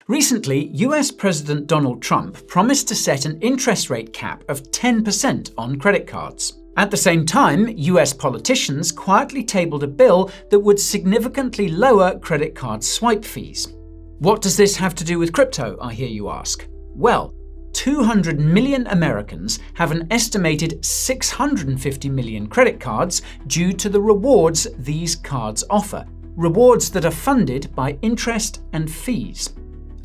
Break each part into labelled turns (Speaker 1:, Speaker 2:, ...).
Speaker 1: Recently, US President Donald Trump promised to set an interest rate cap of 10% on credit cards. At the same time, US politicians quietly tabled a bill that would significantly lower credit card swipe fees. What does this have to do with crypto, I hear you ask? Well, 200 million Americans have an estimated 650 million credit cards due to the rewards these cards offer, rewards that are funded by interest and fees.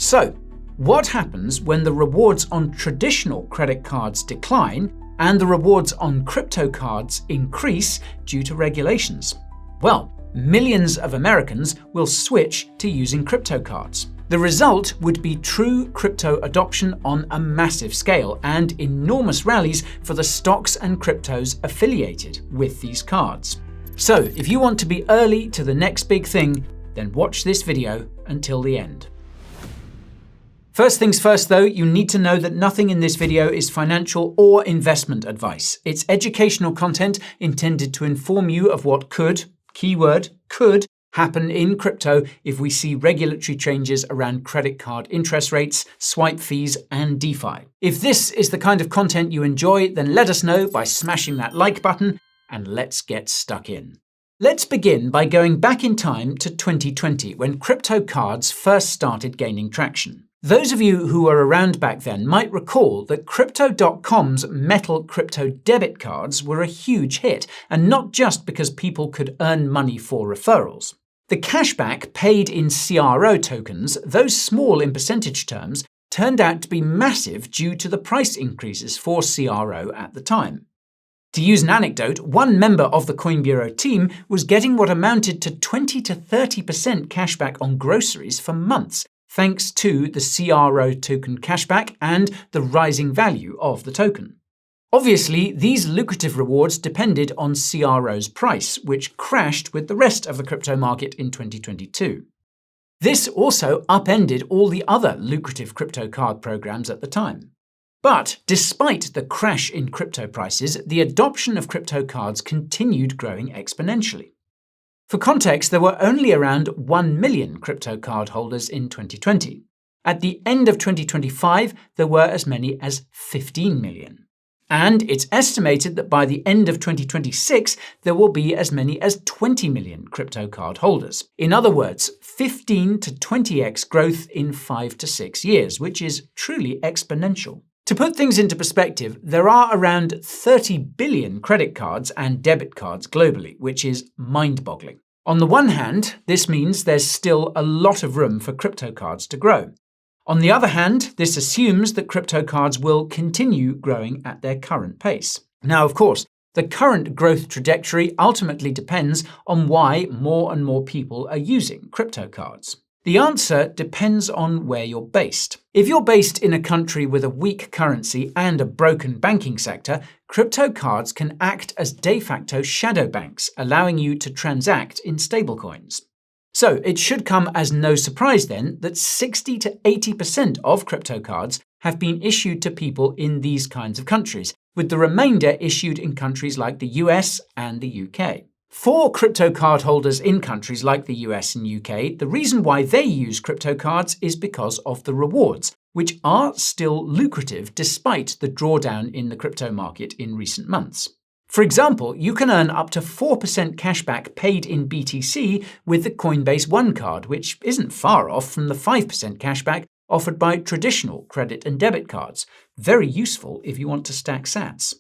Speaker 1: So, what happens when the rewards on traditional credit cards decline and the rewards on crypto cards increase due to regulations? Well, millions of Americans will switch to using crypto cards. The result would be true crypto adoption on a massive scale and enormous rallies for the stocks and cryptos affiliated with these cards. So, if you want to be early to the next big thing, then watch this video until the end. First things first though, you need to know that nothing in this video is financial or investment advice. It's educational content intended to inform you of what could, keyword, could, happen in crypto if we see regulatory changes around credit card interest rates, swipe fees, and DeFi. If this is the kind of content you enjoy, then let us know by smashing that like button, and let's get stuck in. Let's begin by going back in time to 2020, when crypto cards first started gaining traction. Those of you who were around back then might recall that Crypto.com's metal crypto debit cards were a huge hit, and not just because people could earn money for referrals. The cashback paid in CRO tokens, though small in percentage terms, turned out to be massive due to the price increases for CRO at the time. To use an anecdote, one member of the Coin Bureau team was getting what amounted to 20 to 30% cashback on groceries for months, thanks to the CRO token cashback and the rising value of the token. Obviously, these lucrative rewards depended on CRO's price, which crashed with the rest of the crypto market in 2022. This also upended all the other lucrative crypto card programs at the time. But despite the crash in crypto prices, the adoption of crypto cards continued growing exponentially. For context, there were only around 1 million crypto card holders in 2020. At the end of 2025, there were as many as 15 million. And it's estimated that by the end of 2026, there will be as many as 20 million crypto card holders. In other words, 15 to 20x growth in 5 to 6 years, which is truly exponential. To put things into perspective, there are around 30 billion credit cards and debit cards globally, which is mind-boggling. On the one hand, this means there's still a lot of room for crypto cards to grow. On the other hand, this assumes that crypto cards will continue growing at their current pace. Now, of course, the current growth trajectory ultimately depends on why more and more people are using crypto cards. The answer depends on where you're based. If you're based in a country with a weak currency and a broken banking sector, crypto cards can act as de facto shadow banks, allowing you to transact in stablecoins. So it should come as no surprise then that 60 to 80% of crypto cards have been issued to people in these kinds of countries, with the remainder issued in countries like the US and the UK. For crypto card holders in countries like the US and UK, the reason why they use crypto cards is because of the rewards, which are still lucrative despite the drawdown in the crypto market in recent months. For example, you can earn up to 4% cashback paid in BTC with the Coinbase One card, which isn't far off from the 5% cashback offered by traditional credit and debit cards. Very useful if you want to stack sats.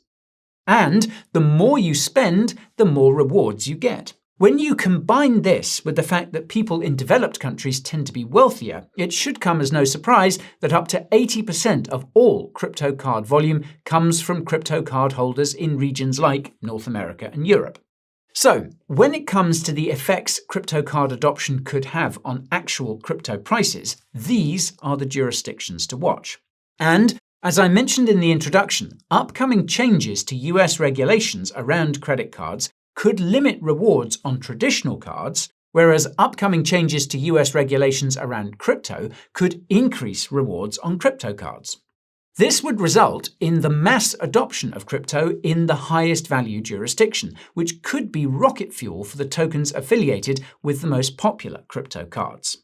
Speaker 1: And the more you spend, the more rewards you get. When you combine this with the fact that people in developed countries tend to be wealthier, it should come as no surprise that up to 80% of all crypto card volume comes from crypto card holders in regions like North America and Europe. So, when it comes to the effects crypto card adoption could have on actual crypto prices, these are the jurisdictions to watch. And as I mentioned in the introduction, upcoming changes to US regulations around credit cards could limit rewards on traditional cards, whereas upcoming changes to US regulations around crypto could increase rewards on crypto cards. This would result in the mass adoption of crypto in the highest value jurisdiction, which could be rocket fuel for the tokens affiliated with the most popular crypto cards.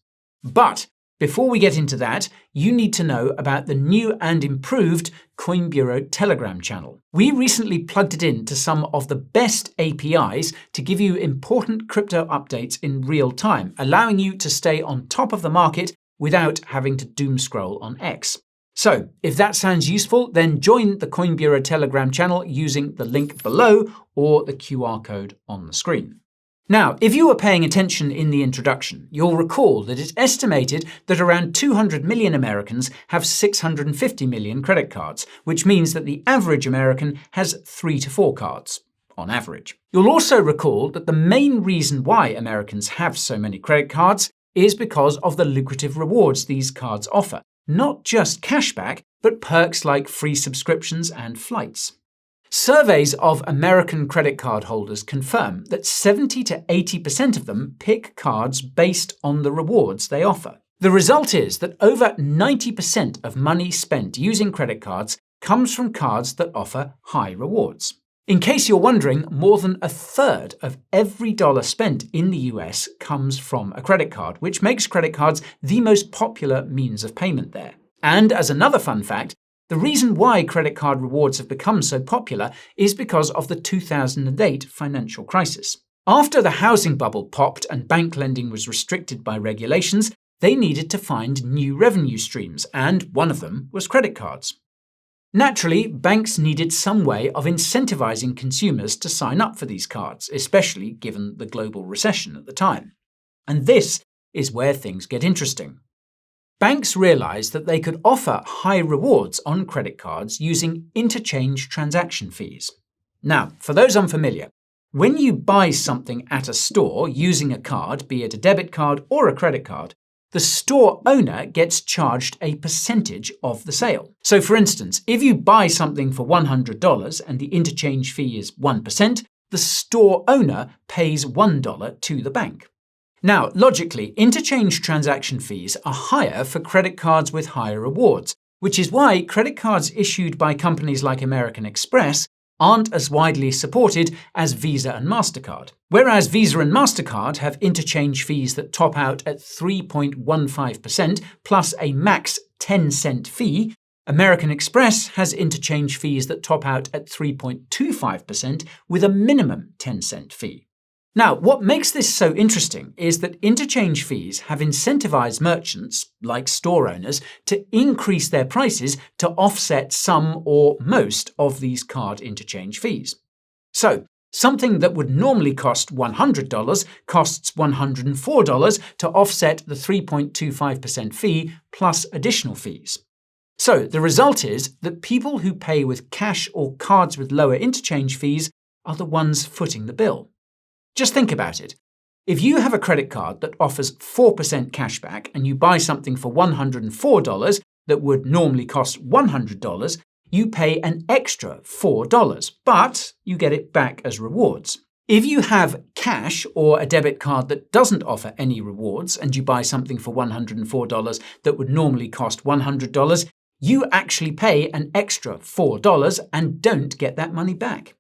Speaker 1: But Before we get into that, you need to know about the new and improved Coin Bureau Telegram channel. We recently plugged it into some of the best APIs to give you important crypto updates in real time, allowing you to stay on top of the market without having to doom scroll on X. So, if that sounds useful, then join the Coin Bureau Telegram channel using the link below or the QR code on the screen. Now, if you were paying attention in the introduction, you'll recall that it's estimated that around 200 million Americans have 650 million credit cards, which means that the average American has 3 to 4 cards, on average. You'll also recall that the main reason why Americans have so many credit cards is because of the lucrative rewards these cards offer. Not just cashback, but perks like free subscriptions and flights. Surveys of American credit card holders confirm that 70 to 80% of them pick cards based on the rewards they offer. The result is that over 90% of money spent using credit cards comes from cards that offer high rewards. In case you're wondering, more than a third of every dollar spent in the US comes from a credit card, which makes credit cards the most popular means of payment there. And as another fun fact, the reason why credit card rewards have become so popular is because of the 2008 financial crisis. After the housing bubble popped and bank lending was restricted by regulations, they needed to find new revenue streams, and one of them was credit cards. Naturally, banks needed some way of incentivizing consumers to sign up for these cards, especially given the global recession at the time. And this is where things get interesting. Banks realized that they could offer high rewards on credit cards using interchange transaction fees. Now, for those unfamiliar, when you buy something at a store using a card, be it a debit card or a credit card, the store owner gets charged a percentage of the sale. So for instance, if you buy something for $100 and the interchange fee is 1%, the store owner pays $1 to the bank. Now, logically, interchange transaction fees are higher for credit cards with higher rewards, which is why credit cards issued by companies like American Express aren't as widely supported as Visa and MasterCard. Whereas Visa and MasterCard have interchange fees that top out at 3.15% plus a max 10-cent fee, American Express has interchange fees that top out at 3.25% with a minimum 10-cent fee. Now, what makes this so interesting is that interchange fees have incentivized merchants, like store owners, to increase their prices to offset some or most of these card interchange fees. So, something that would normally cost $100 costs $104 to offset the 3.25% fee plus additional fees. So, the result is that people who pay with cash or cards with lower interchange fees are the ones footing the bill. Just think about it. If you have a credit card that offers 4% cashback and you buy something for $104 that would normally cost $100, you pay an extra $4, but you get it back as rewards. If you have cash or a debit card that doesn't offer any rewards and you buy something for $104 that would normally cost $100, you actually pay an extra $4 and don't get that money back.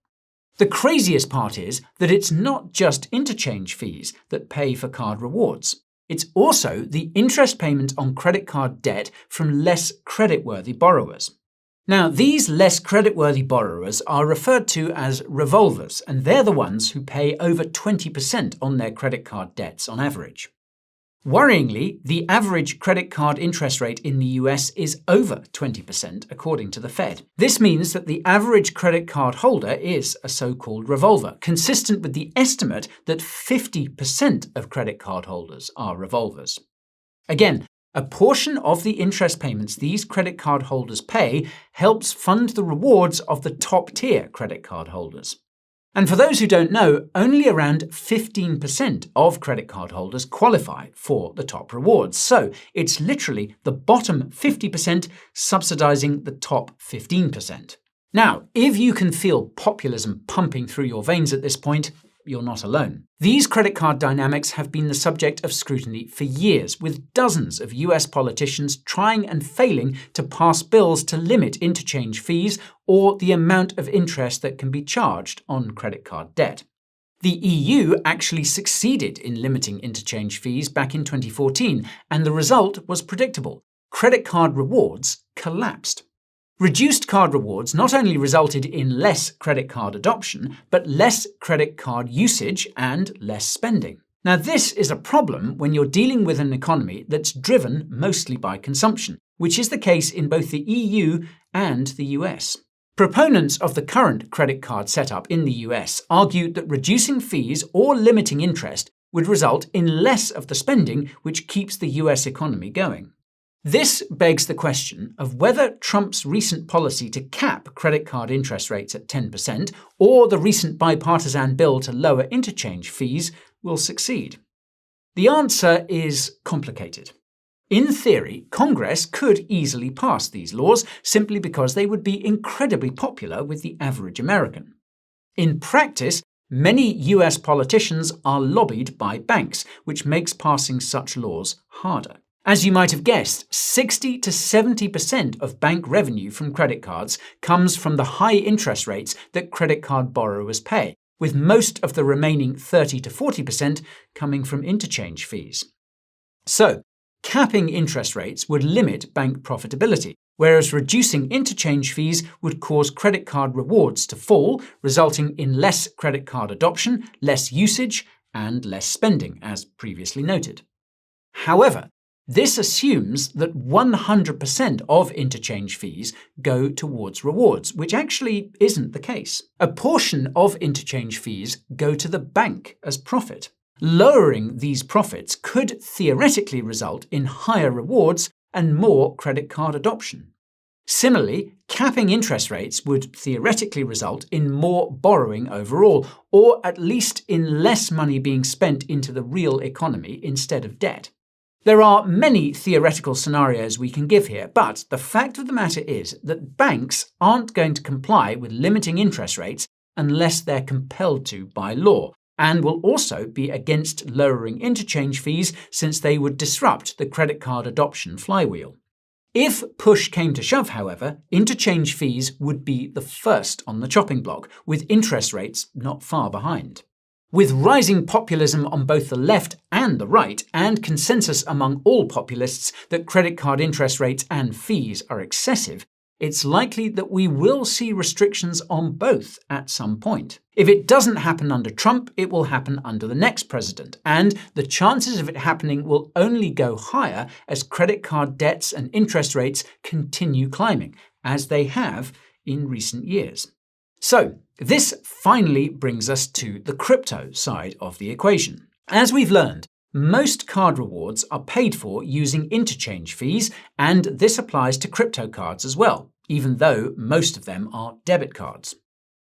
Speaker 1: The craziest part is that it's not just interchange fees that pay for card rewards. It's also the interest payment on credit card debt from less creditworthy borrowers. Now, these less creditworthy borrowers are referred to as revolvers, and they're the ones who pay over 20% on their credit card debts on average. Worryingly, the average credit card interest rate in the US is over 20%, according to the Fed. This means that the average credit card holder is a so-called revolver, consistent with the estimate that 50% of credit card holders are revolvers. Again, a portion of the interest payments these credit card holders pay helps fund the rewards of the top-tier credit card holders. And for those who don't know, only around 15% of credit card holders qualify for the top rewards. So it's literally the bottom 50% subsidizing the top 15%. Now, if you can feel populism pumping through your veins at this point, you're not alone. These credit card dynamics have been the subject of scrutiny for years, with dozens of US politicians trying and failing to pass bills to limit interchange fees or the amount of interest that can be charged on credit card debt. The EU actually succeeded in limiting interchange fees back in 2014, and the result was predictable. Credit card rewards collapsed. Reduced card rewards not only resulted in less credit card adoption, but less credit card usage and less spending. Now, this is a problem when you're dealing with an economy that's driven mostly by consumption, which is the case in both the EU and the US. Proponents of the current credit card setup in the US argued that reducing fees or limiting interest would result in less of the spending, which keeps the US economy going. This begs the question of whether Trump's recent policy to cap credit card interest rates at 10% or the recent bipartisan bill to lower interchange fees will succeed. The answer is complicated. In theory, Congress could easily pass these laws simply because they would be incredibly popular with the average American. In practice, many US politicians are lobbied by banks, which makes passing such laws harder. As you might have guessed, 60 to 70% of bank revenue from credit cards comes from the high interest rates that credit card borrowers pay, with most of the remaining 30 to 40% coming from interchange fees. So, capping interest rates would limit bank profitability, whereas reducing interchange fees would cause credit card rewards to fall, resulting in less credit card adoption, less usage, and less spending, as previously noted. However, this assumes that 100% of interchange fees go towards rewards, which actually isn't the case. A portion of interchange fees go to the bank as profit. Lowering these profits could theoretically result in higher rewards and more credit card adoption. Similarly, capping interest rates would theoretically result in more borrowing overall, or at least in less money being spent into the real economy instead of debt. There are many theoretical scenarios we can give here, but the fact of the matter is that banks aren't going to comply with limiting interest rates unless they're compelled to by law, and will also be against lowering interchange fees since they would disrupt the credit card adoption flywheel. If push came to shove, however, interchange fees would be the first on the chopping block, with interest rates not far behind. With rising populism on both the left and the right, and consensus among all populists that credit card interest rates and fees are excessive, it's likely that we will see restrictions on both at some point. If it doesn't happen under Trump, it will happen under the next president, and the chances of it happening will only go higher as credit card debts and interest rates continue climbing, as they have in recent years. So, this finally brings us to the crypto side of the equation. As we've learned, most card rewards are paid for using interchange fees, and this applies to crypto cards as well, even though most of them are debit cards.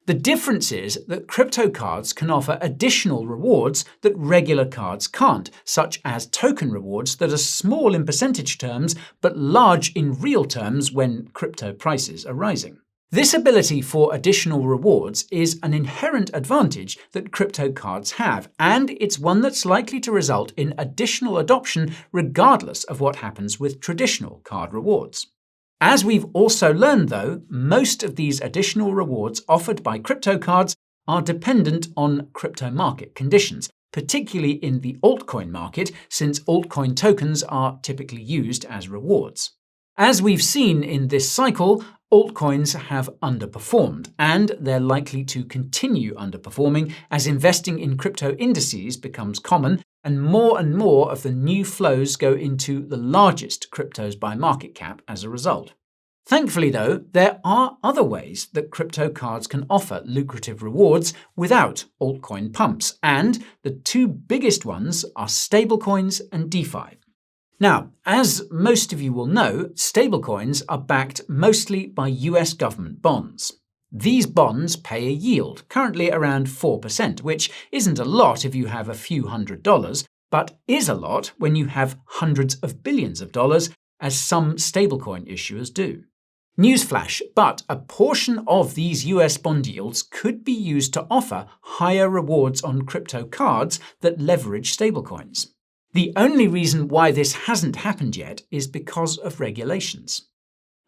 Speaker 1: The difference is that crypto cards can offer additional rewards that regular cards can't, such as token rewards that are small in percentage terms but large in real terms when crypto prices are rising. This ability for additional rewards is an inherent advantage that crypto cards have, and it's one that's likely to result in additional adoption regardless of what happens with traditional card rewards. As we've also learned, though, most of these additional rewards offered by crypto cards are dependent on crypto market conditions, particularly in the altcoin market, since altcoin tokens are typically used as rewards. As we've seen in this cycle, altcoins have underperformed, and they're likely to continue underperforming as investing in crypto indices becomes common and more of the new flows go into the largest cryptos by market cap as a result. Thankfully, though, there are other ways that crypto cards can offer lucrative rewards without altcoin pumps, and the two biggest ones are stablecoins and DeFi. Now, as most of you will know, stablecoins are backed mostly by US government bonds. These bonds pay a yield, currently around 4%, which isn't a lot if you have a few $100s, but is a lot when you have hundreds of billions of dollars, as some stablecoin issuers do. Newsflash, but a portion of these US bond yields could be used to offer higher rewards on crypto cards that leverage stablecoins. The only reason why this hasn't happened yet is because of regulations.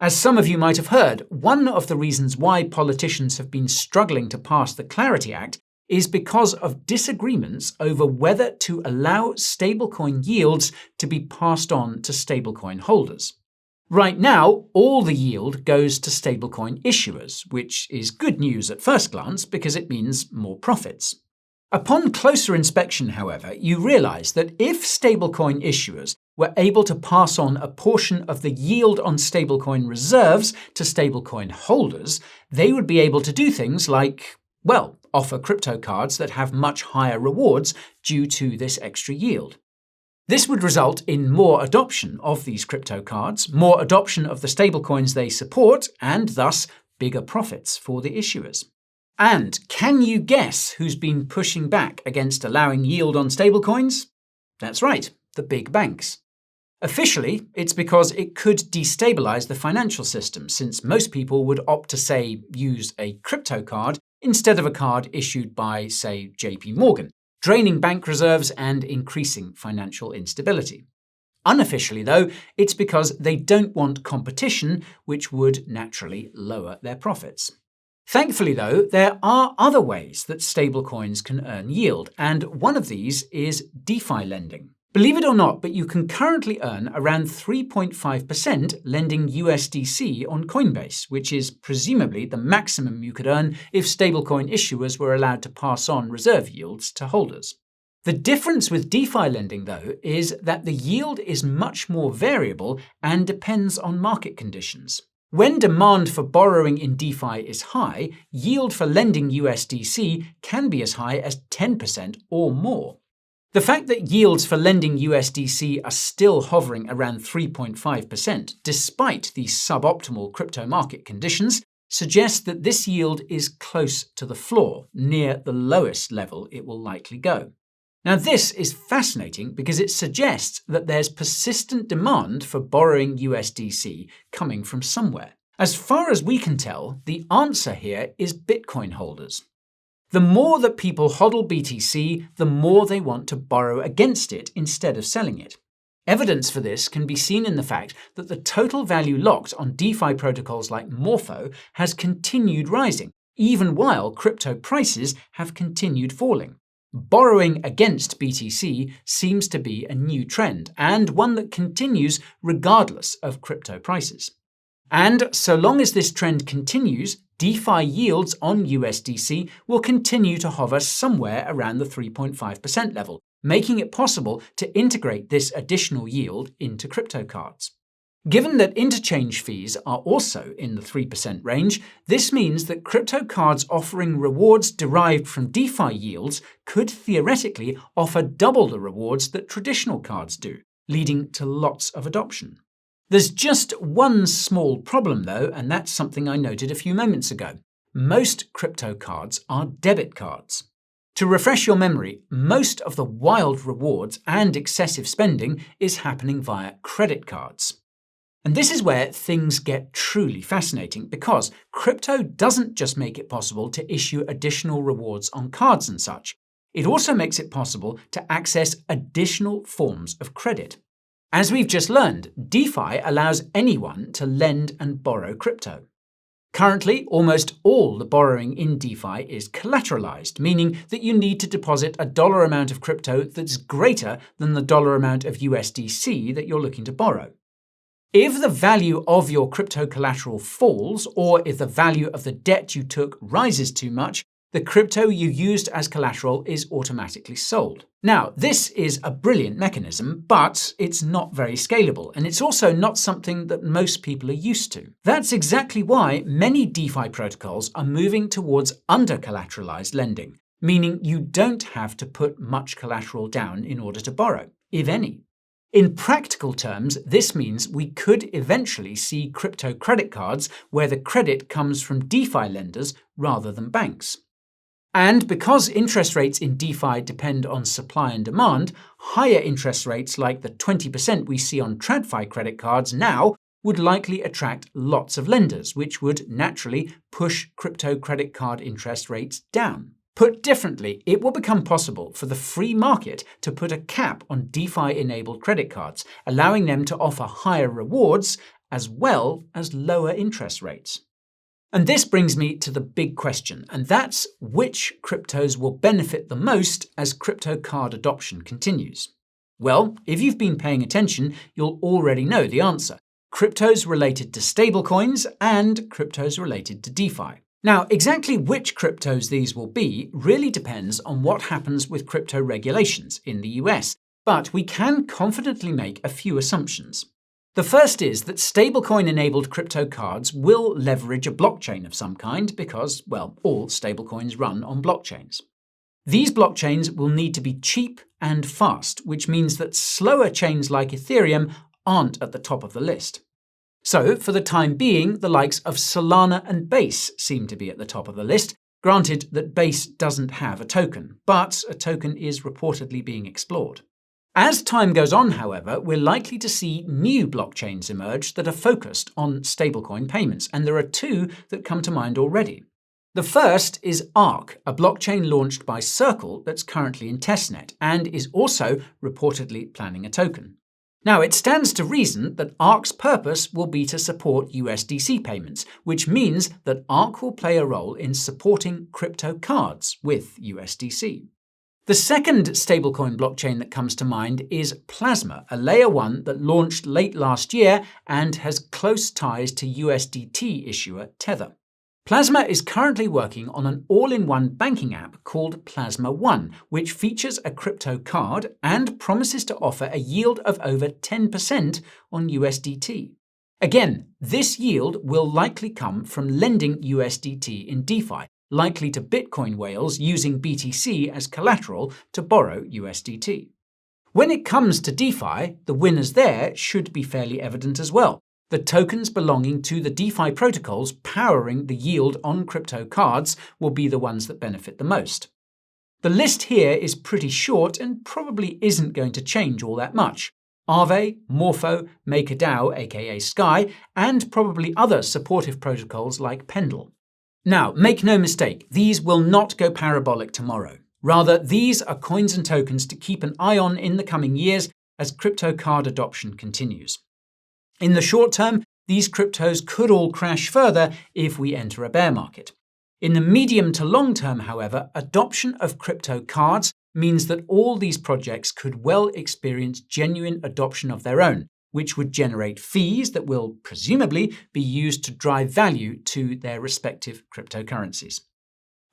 Speaker 1: As some of you might have heard, one of the reasons why politicians have been struggling to pass the Clarity Act is because of disagreements over whether to allow stablecoin yields to be passed on to stablecoin holders. Right now, all the yield goes to stablecoin issuers, which is good news at first glance because it means more profits. Upon closer inspection, however, you realize that if stablecoin issuers were able to pass on a portion of the yield on stablecoin reserves to stablecoin holders, they would be able to do things like, well, offer crypto cards that have much higher rewards due to this extra yield. This would result in more adoption of these crypto cards, more adoption of the stablecoins they support, and thus bigger profits for the issuers. And can you guess who's been pushing back against allowing yield on stablecoins? That's right, the big banks. Officially, it's because it could destabilize the financial system, since most people would opt to, say, use a crypto card instead of a card issued by, say, JP Morgan, draining bank reserves and increasing financial instability. Unofficially, though, it's because they don't want competition, which would naturally lower their profits. Thankfully, though, there are other ways that stablecoins can earn yield, and one of these is DeFi lending. Believe it or not, but you can currently earn around 3.5% lending USDC on Coinbase, which is presumably the maximum you could earn if stablecoin issuers were allowed to pass on reserve yields to holders. The difference with DeFi lending, though, is that the yield is much more variable and depends on market conditions. When demand for borrowing in DeFi is high, yield for lending USDC can be as high as 10% or more. The fact that yields for lending USDC are still hovering around 3.5%, despite these suboptimal crypto market conditions, suggests that this yield is close to the floor, near the lowest level it will likely go. Now, this is fascinating because it suggests that there's persistent demand for borrowing USDC coming from somewhere. As far as we can tell, the answer here is Bitcoin holders. The more that people hodl BTC, the more they want to borrow against it instead of selling it. Evidence for this can be seen in the fact that the total value locked on DeFi protocols like Morpho has continued rising, even while crypto prices have continued falling. Borrowing against BTC seems to be a new trend, and one that continues regardless of crypto prices. And so long as this trend continues, DeFi yields on USDC will continue to hover somewhere around the 3.5% level, making it possible to integrate this additional yield into crypto cards. Given that interchange fees are also in the 3% range, this means that crypto cards offering rewards derived from DeFi yields could theoretically offer double the rewards that traditional cards do, leading to lots of adoption. There's just one small problem, though, and that's something I noted a few moments ago. Most crypto cards are debit cards. To refresh your memory, most of the wild rewards and excessive spending is happening via credit cards. And this is where things get truly fascinating, because crypto doesn't just make it possible to issue additional rewards on cards and such. It also makes it possible to access additional forms of credit. As we've just learned, DeFi allows anyone to lend and borrow crypto. Currently, almost all the borrowing in DeFi is collateralized, meaning that you need to deposit a dollar amount of crypto that's greater than the dollar amount of USDC that you're looking to borrow. If the value of your crypto collateral falls, or if the value of the debt you took rises too much, the crypto you used as collateral is automatically sold. Now, this is a brilliant mechanism, but it's not very scalable, and it's also not something that most people are used to. That's exactly why many DeFi protocols are moving towards under-collateralized lending, meaning you don't have to put much collateral down in order to borrow, if any. In practical terms, this means we could eventually see crypto credit cards where the credit comes from DeFi lenders rather than banks. And because interest rates in DeFi depend on supply and demand, higher interest rates like the 20% we see on TradFi credit cards now would likely attract lots of lenders, which would naturally push crypto credit card interest rates down. Put differently, it will become possible for the free market to put a cap on DeFi-enabled credit cards, allowing them to offer higher rewards as well as lower interest rates. And this brings me to the big question, and that's which cryptos will benefit the most as crypto card adoption continues. Well, if you've been paying attention, you'll already know the answer. Cryptos related to stablecoins and cryptos related to DeFi. Now, exactly which cryptos these will be really depends on what happens with crypto regulations in the US, but we can confidently make a few assumptions. The first is that stablecoin-enabled crypto cards will leverage a blockchain of some kind because, well, all stablecoins run on blockchains. These blockchains will need to be cheap and fast, which means that slower chains like Ethereum aren't at the top of the list. So, for the time being, the likes of Solana and Base seem to be at the top of the list, granted that Base doesn't have a token, but a token is reportedly being explored. As time goes on, however, we're likely to see new blockchains emerge that are focused on stablecoin payments, and there are two that come to mind already. The first is Arc, a blockchain launched by Circle that's currently in testnet and is also reportedly planning a token. Now, it stands to reason that Arc's purpose will be to support USDC payments, which means that Arc will play a role in supporting crypto cards with USDC. The second stablecoin blockchain that comes to mind is Plasma, a layer 1 that launched late last year and has close ties to USDT issuer Tether. Plasma is currently working on an all-in-one banking app called Plasma One, which features a crypto card and promises to offer a yield of over 10% on USDT. Again, this yield will likely come from lending USDT in DeFi, likely to Bitcoin whales using BTC as collateral to borrow USDT. When it comes to DeFi, the winners there should be fairly evident as well. The tokens belonging to the DeFi protocols powering the yield on crypto cards will be the ones that benefit the most. The list here is pretty short and probably isn't going to change all that much. Aave, Morpho, MakerDAO aka Sky, and probably other supportive protocols like Pendle. Now, make no mistake, these will not go parabolic tomorrow. Rather, these are coins and tokens to keep an eye on in the coming years as crypto card adoption continues. In the short term, these cryptos could all crash further if we enter a bear market. In the medium to long term, however, adoption of crypto cards means that all these projects could well experience genuine adoption of their own, which would generate fees that will presumably be used to drive value to their respective cryptocurrencies.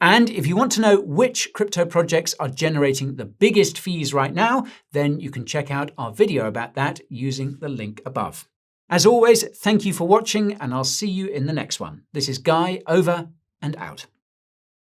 Speaker 1: And if you want to know which crypto projects are generating the biggest fees right now, then you can check out our video about that using the link above. As always, thank you for watching, and I'll see you in the next one. This is Guy, over and out.